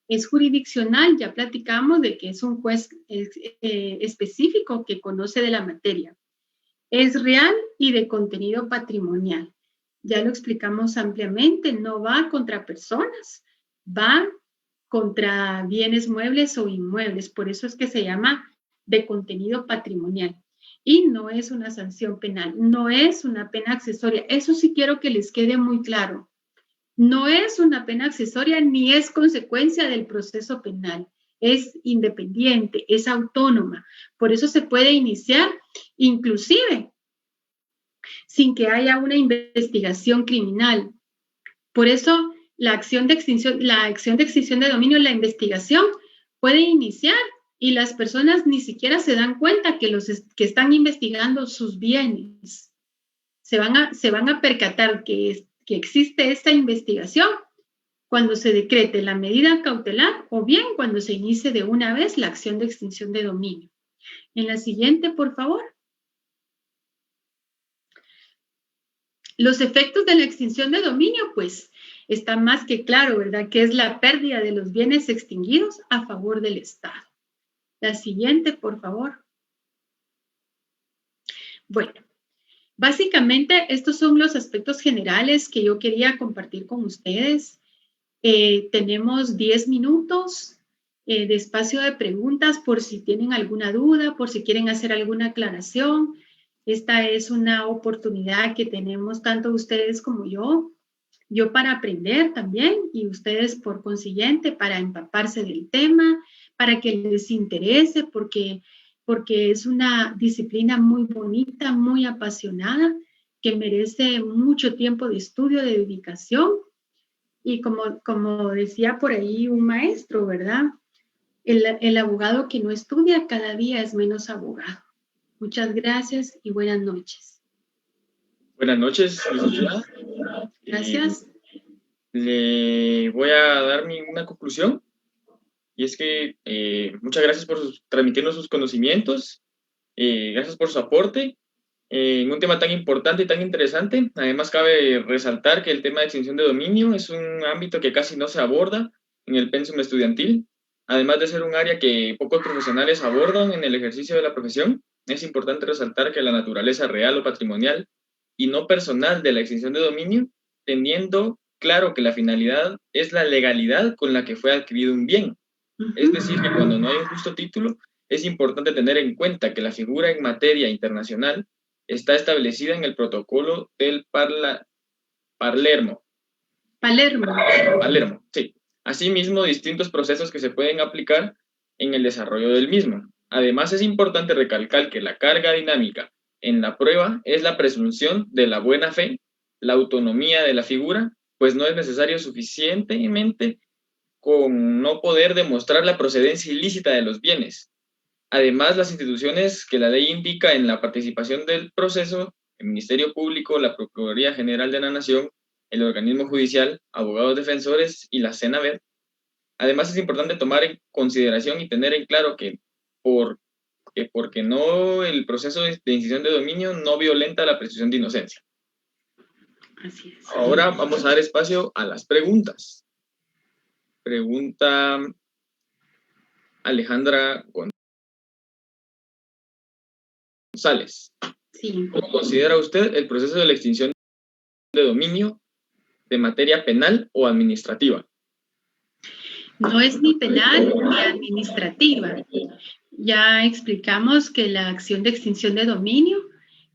Es jurisdiccional, ya platicamos de que es un juez específico que conoce de la materia. Es real y de contenido patrimonial. Ya lo explicamos ampliamente, no va contra personas, va contra bienes muebles o inmuebles. Por eso es que se llama de contenido patrimonial. Y no es una sanción penal, no es una pena accesoria. Eso sí quiero que les quede muy claro. No es una pena accesoria ni es consecuencia del proceso penal. Es independiente, es autónoma. Por eso se puede iniciar inclusive sin que haya una investigación criminal. Por eso la acción de extinción de dominio, la investigación puede iniciar y las personas ni siquiera se dan cuenta que están investigando sus bienes. Se van a percatar que existe esta investigación cuando se decrete la medida cautelar o bien cuando se inicie de una vez la acción de extinción de dominio. En la siguiente, por favor. Los efectos de la extinción de dominio, pues, está más que claro, ¿verdad? Que es la pérdida de los bienes extinguidos a favor del Estado. La siguiente, por favor. Bueno, básicamente estos son los aspectos generales que yo quería compartir con ustedes. Tenemos 10 minutos de espacio de preguntas por si tienen alguna duda, por si quieren hacer alguna aclaración. Esta es una oportunidad que tenemos tanto ustedes como yo para aprender también y ustedes por consiguiente para empaparse del tema, para que les interese, porque es una disciplina muy bonita, muy apasionada, que merece mucho tiempo de estudio, de dedicación. Y como decía por ahí un maestro, ¿verdad? El abogado que no estudia cada día es menos abogado. Muchas gracias y buenas noches. Buenas noches, licenciada. Gracias. Le voy a dar una conclusión. Y es que muchas gracias por transmitirnos sus conocimientos. Gracias por su aporte en un tema tan importante y tan interesante. Además, cabe resaltar que el tema de extinción de dominio es un ámbito que casi no se aborda en el pénsul estudiantil. Además de ser un área que pocos profesionales abordan en el ejercicio de la profesión, es importante resaltar que la naturaleza real o patrimonial y no personal de la extinción de dominio, teniendo claro que la finalidad es la legalidad con la que fue adquirido un bien. Es decir, que cuando no hay un justo título, es importante tener en cuenta que la figura en materia internacional está establecida en el protocolo del Palermo, sí. Asimismo, distintos procesos que se pueden aplicar en el desarrollo del mismo. Además, es importante recalcar que la carga dinámica en la prueba es la presunción de la buena fe, la autonomía de la figura, pues no es necesario suficientemente con no poder demostrar la procedencia ilícita de los bienes. Además, las instituciones que la ley indica en la participación del proceso, el Ministerio Público, la Procuraduría General de la Nación, el organismo judicial, abogados defensores y la CENAVED. Además, es importante tomar en consideración y tener en claro que porque no el proceso de extinción de dominio no violenta la presunción de inocencia. Así es. Ahora vamos a dar espacio a las preguntas. Pregunta Alejandra González. Sí. ¿Cómo considera usted el proceso de la extinción de dominio de materia penal o administrativa? No es ni penal ni administrativa. Ya explicamos que la acción de extinción de dominio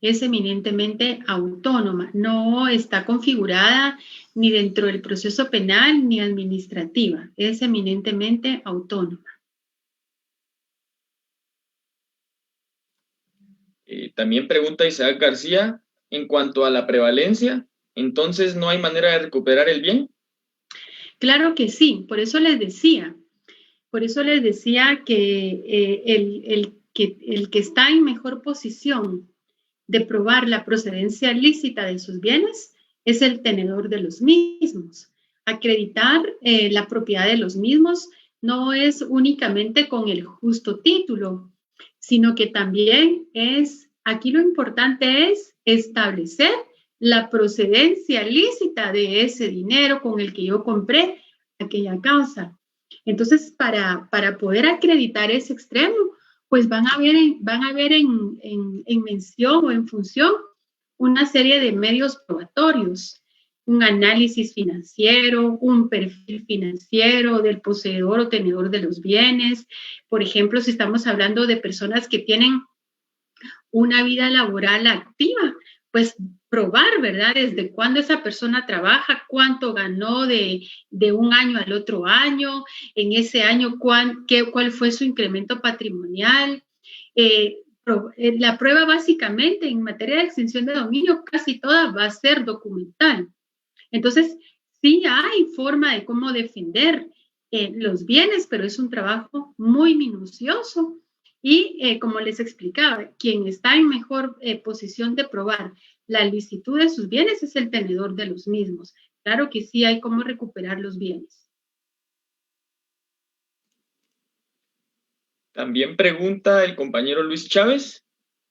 es eminentemente autónoma, no está configurada ni dentro del proceso penal ni administrativa, es eminentemente autónoma. También pregunta Isaac García, en cuanto a la prevalencia, ¿entonces no hay manera de recuperar el bien? Claro que sí, por eso les decía que el que está en mejor posición de probar la procedencia lícita de sus bienes es el tenedor de los mismos. Acreditar la propiedad de los mismos no es únicamente con el justo título, sino que también aquí lo importante es establecer la procedencia lícita de ese dinero con el que yo compré aquella causa. Entonces, para poder acreditar ese extremo, pues van a ver en mención o en función una serie de medios probatorios, un análisis financiero, un perfil financiero del poseedor o tenedor de los bienes. Por ejemplo, si estamos hablando de personas que tienen una vida laboral activa, pues probar, ¿verdad? Desde cuándo esa persona trabaja, cuánto ganó de un año al otro año, en ese año cuál fue su incremento patrimonial. La prueba básicamente en materia de extinción de dominio casi toda va a ser documental. Entonces, sí hay forma de cómo defender los bienes, pero es un trabajo muy minucioso. Y como les explicaba, quien está en mejor posición de probar la licitud de sus bienes es el tenedor de los mismos. Claro que sí hay cómo recuperar los bienes. También pregunta el compañero Luis Chávez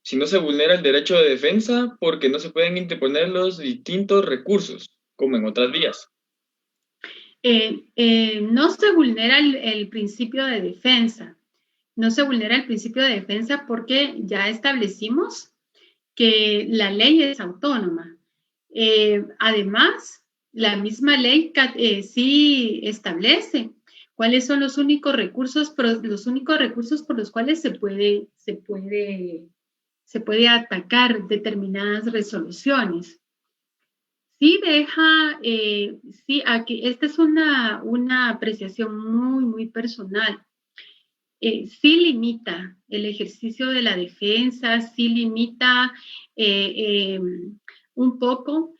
si no se vulnera el derecho de defensa porque no se pueden interponer los distintos recursos, como en otras vías. No se vulnera el principio de defensa. No se vulnera el principio de defensa porque ya establecimos que la ley es autónoma. Además, la misma ley sí establece cuáles son los únicos recursos por los cuales se puede atacar determinadas resoluciones. Sí deja, sí, aquí, esta es una apreciación muy, muy personal. Sí limita el ejercicio de la defensa, sí limita un poco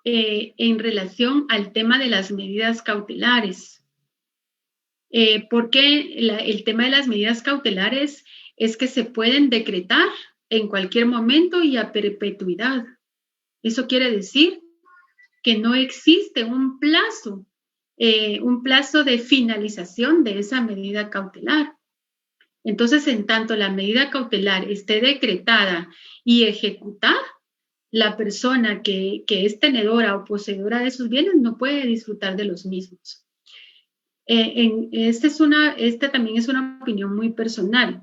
en relación al tema de las medidas cautelares. Porque el tema de las medidas cautelares es que se pueden decretar en cualquier momento y a perpetuidad. Eso quiere decir que no existe un plazo de finalización de esa medida cautelar. Entonces, en tanto la medida cautelar esté decretada y ejecutada, la persona que es tenedora o poseedora de sus bienes no puede disfrutar de los mismos. Esta también es una opinión muy personal.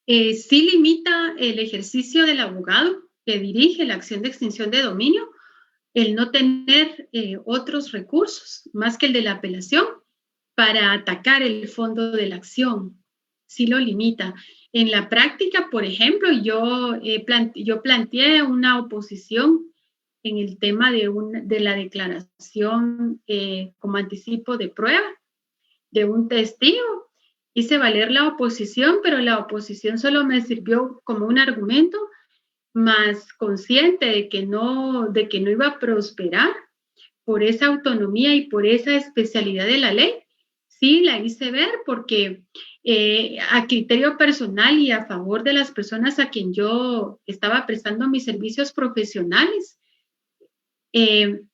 Sí limita el ejercicio del abogado que dirige la acción de extinción de dominio el no tener otros recursos más que el de la apelación para atacar el fondo de la acción. Sí lo limita. En la práctica, por ejemplo, yo planteé una oposición en el tema de la declaración como anticipo de prueba de un testigo. Hice valer la oposición, pero la oposición solo me sirvió como un argumento, más consciente de que no iba a prosperar por esa autonomía y por esa especialidad de la ley. Sí, la hice ver porque a criterio personal y a favor de las personas a quien yo estaba prestando mis servicios profesionales,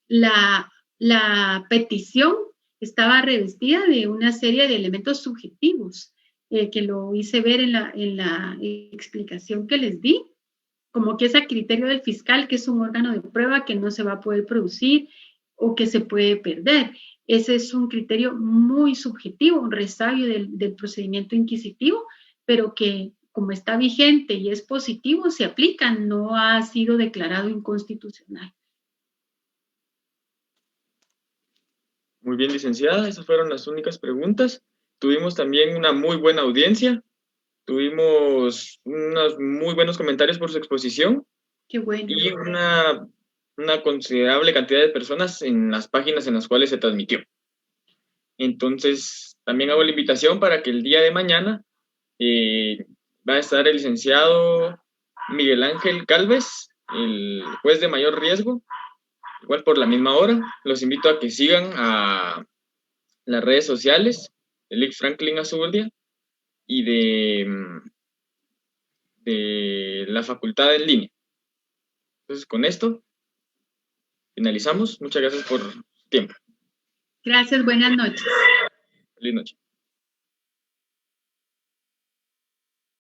la petición estaba revestida de una serie de elementos subjetivos que lo hice ver en la explicación que les di, como que es a criterio del fiscal, que es un órgano de prueba que no se va a poder producir o que se puede perder. Ese es un criterio muy subjetivo, un resabio del procedimiento inquisitivo, pero que como está vigente y es positivo, se aplica, no ha sido declarado inconstitucional. Muy bien, licenciada, esas fueron las únicas preguntas. Tuvimos también una muy buena audiencia. Tuvimos unos muy buenos comentarios por su exposición. Qué bueno. Y una considerable cantidad de personas en las páginas en las cuales se transmitió. Entonces, también hago la invitación para que el día de mañana va a estar el licenciado Miguel Ángel Calves, el juez de mayor riesgo, igual por la misma hora. Los invito a que sigan a las redes sociales de Lic Franklin Azurdia y de la facultad en línea. Entonces, con esto finalizamos. Muchas gracias por su tiempo. Gracias, buenas noches. Feliz noche.